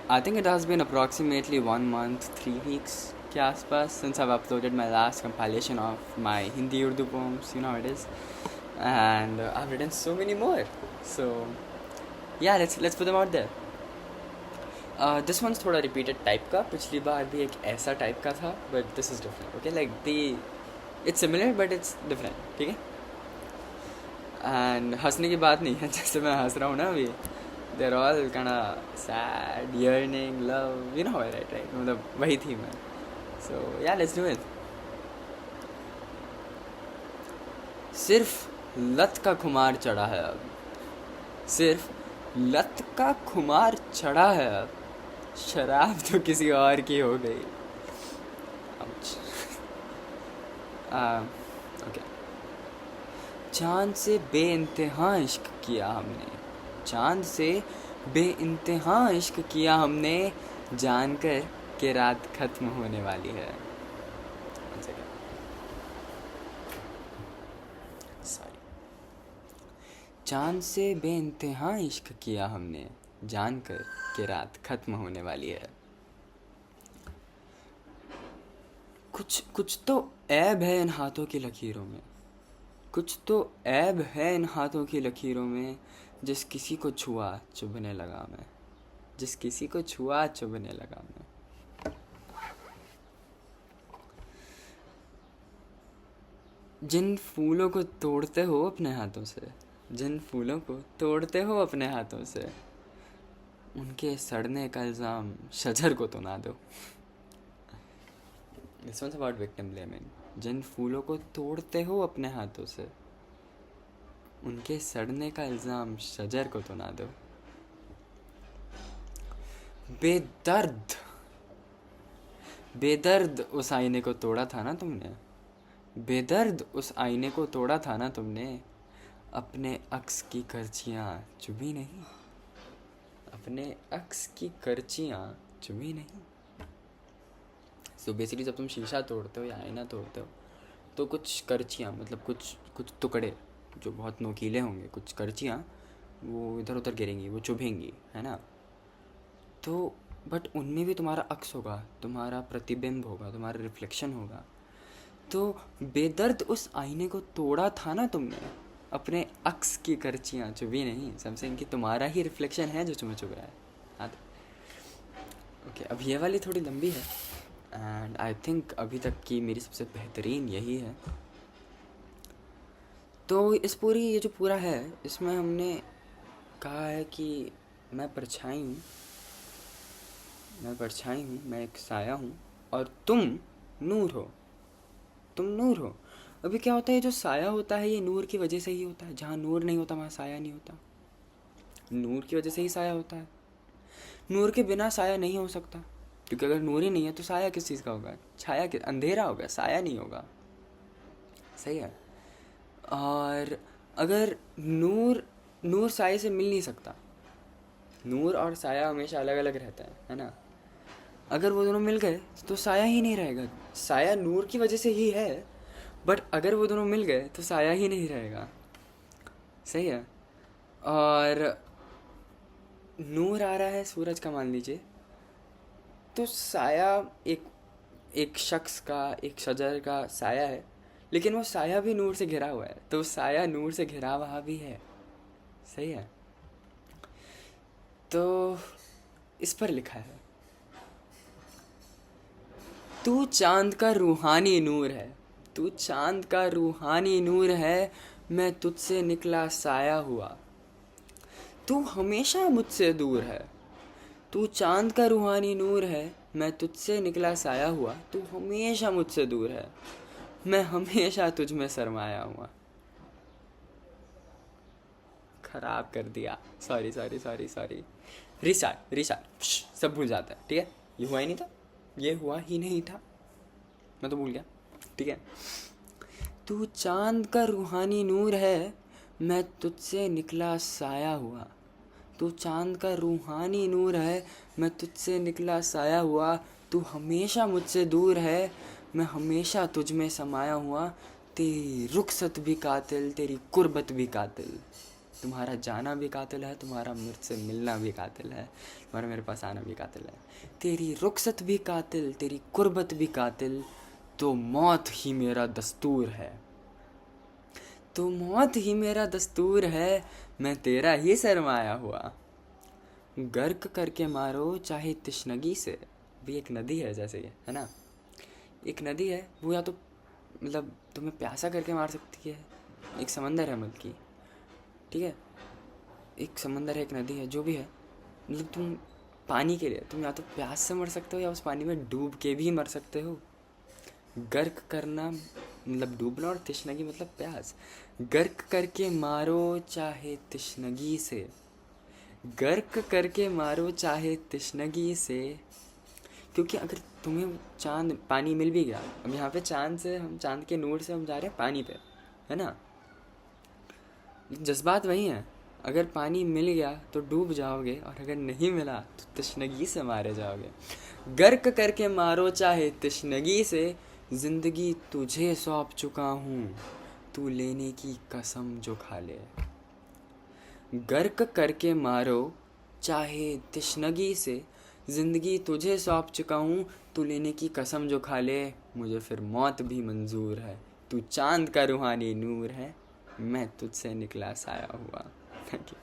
I think it has been approximately 1 month, 3 weeks के आसपास since I've uploaded my last compilation of my Hindi Urdu poems. You know how it is, and I've written so many more. So yeah, let's put them out there. This one's थोड़ा repeated type का. पिछली बार भी एक ऐसा type का था, but this is different. Okay, like it's similar but it's different. ठीक है? And हंसने की बात नहीं है जैसे मैं हंस रहा हूँ ना अभी. They're all kind of sad, yearning, love. You know how I write, right? मतलब वही थी मैं. So yeah, let's do it. सिर्फ लत का खुमार चढ़ा है अब. सिर्फ लत का खुमार चढ़ा है अब. शराब तो किसी और की हो गई. Ouch. Okay. चांद से बेइंतहा इश्क किया हमने. चांद से बेइंतहा इश्क किया हमने, जानकर कि रात खत्म होने वाली है. सॉरी. चांद से बेइंतहा इश्क किया हमने, जानकर कि रात खत्म होने वाली है. कुछ तो ऐब है इन हाथों की लकीरों में. कुछ तो ऐब है इन हाथों की लकीरों में, जिस किसी को छुआ चुभने लगा मैं. जिस किसी को छुआ चुभने लगा मैं. जिन फूलों को तोड़ते हो अपने हाथों से, जिन फूलों को तोड़ते हो अपने हाथों से, उनके सड़ने का इल्ज़ाम शजर को तो ना दो. This one's about victim blaming. जिन फूलों को तोड़ते हो अपने हाथों से, उनके सड़ने का इल्ज़ाम शजर को तो ना दो. बेदर्द बेदर्द उस आईने को तोड़ा था ना तुमने. बेदर्द उस आईने को तोड़ा था ना तुमने. अपने अक्स की करचियाँ चुभी नहीं. अपने अक्स की करचियाँ चुभी नहीं. तो बेसिकली जब तुम शीशा तोड़ते हो या आईना तोड़ते हो, तो कुछ करचियाँ, मतलब कुछ टुकड़े जो बहुत नोकीले होंगे, कुछ करचियाँ वो इधर उधर गिरेंगी, वो चुभेंगी, है ना. तो बट उनमें भी तुम्हारा अक्स होगा, तुम्हारा प्रतिबिंब होगा, तुम्हारा रिफ्लेक्शन होगा. तो बेदर्द उस आईने को तोड़ा था ना तुमने. अपने अक्स की करचियाँ चुभी नहीं. समझे कि तुम्हारा ही रिफ्लेक्शन है जो तुम्हें चुभ रहा है. हाँ. ओके, अब ये वाली थोड़ी लंबी है, एंड आई थिंक अभी तक की मेरी सबसे बेहतरीन यही है. तो इस पूरी ये जो पूरा है, इसमें हमने कहा है कि मैं परछाई हूँ. मैं एक साया हूँ, और तुम नूर हो. तुम नूर हो. अभी क्या होता है, जो साया होता है ये नूर की वजह से ही होता है. जहाँ नूर नहीं होता वहाँ साया नहीं होता. नूर की वजह से ही साया होता है. नूर के बिना साया नहीं हो सकता, क्योंकि अगर नूर ही नहीं है तो साया किस चीज़ का होगा. छाया के अंधेरा होगा, साया नहीं होगा. सही है. और अगर नूर साये से मिल नहीं सकता. नूर और साया हमेशा अलग अलग रहता है ना. अगर वो दोनों मिल गए तो साया ही नहीं रहेगा. साया नूर की वजह से ही है, बट अगर वो दोनों मिल गए तो साया ही नहीं रहेगा. सही है. और नूर आ रहा है सूरज का, मान लीजिए, तो साया एक शख्स का, एक शजर का साया है, लेकिन वो साया भी नूर से घिरा हुआ है. तो साया नूर से घिरा हुआ भी है. सही है. तो इस पर लिखा है, तू चांद का रूहानी नूर है. तू चांद का रूहानी नूर है, मैं तुझसे निकला साया हुआ. तू हमेशा मुझसे दूर है. तू चांद का रूहानी नूर है, मैं तुझसे निकला साया हुआ. तू हमेशा मुझसे दूर है, मैं हमेशा तुझ में सरमाया हुआ. खराब कर दिया. सॉरी. रिस्टार्ट. सब भूल जाता है. ठीक है. ये हुआ ही नहीं था. मैं तो भूल गया. ठीक है. तू चांद का रूहानी नूर है, मैं तुझसे निकला साया हुआ. तू चांद का रूहानी नूर है, मैं तुझसे निकला साया हुआ. तू हमेशा मुझसे दूर है, मैं हमेशा तुझ में समाया हुआ. तेरी रुखसत भी कातिल, तेरी कुर्बत भी कातिल. तुम्हारा जाना भी कातिल है, तुम्हारा मुझसे मिलना भी कातिल है, तुम्हारा मेरे पास आना भी कातिल है। तेरी रुखसत भी कातिल, तेरी कुर्बत भी कातिल, तो मौत ही मेरा दस्तूर है। तो मौत ही मेरा दस्तूर है, मैं तेरा ही सरमाया हुआ। गर्क करके मारो चाहे तिश्नगी से। भी एक नदी है जैसे ये, है ना, एक नदी है, वो या तो मतलब तुम्हें प्यासा करके मार सकती है, एक समंदर है बल्कि, ठीक है, एक समंदर है, एक नदी है, जो भी है, मतलब तुम पानी के लिए तुम या तो प्यास से मर सकते हो या उस पानी में डूब के भी मर सकते हो। गर्क करना मतलब डूबना, और तिश्नगी मतलब प्यास। गर्क करके मारो चाहे तिश्नगी से, गर्क करके मारो चाहे तिश्नगी से। क्योंकि अगर तुम्हें चांद पानी मिल भी गया, अब यहाँ पे चांद से हम, चांद के नूर से हम जा रहे हैं पानी पे, है ना, जज्बात वही हैं। अगर पानी मिल गया तो डूब जाओगे, और अगर नहीं मिला तो तिश्नगी से मारे जाओगे। गर्क करके मारो चाहे तिश्नगी से, जिंदगी तुझे सौंप चुका हूँ, तू लेने की कसम जो खा ले। गर्क करके मारो चाहे तिश्नगी से, जिंदगी तुझे सौंप चुका हूँ, तू लेने की कसम जो खा ले। मुझे फिर मौत भी मंजूर है, तू चांद का रूहानी नूर है, मैं तुझसे निकला साया हुआ। Thank you.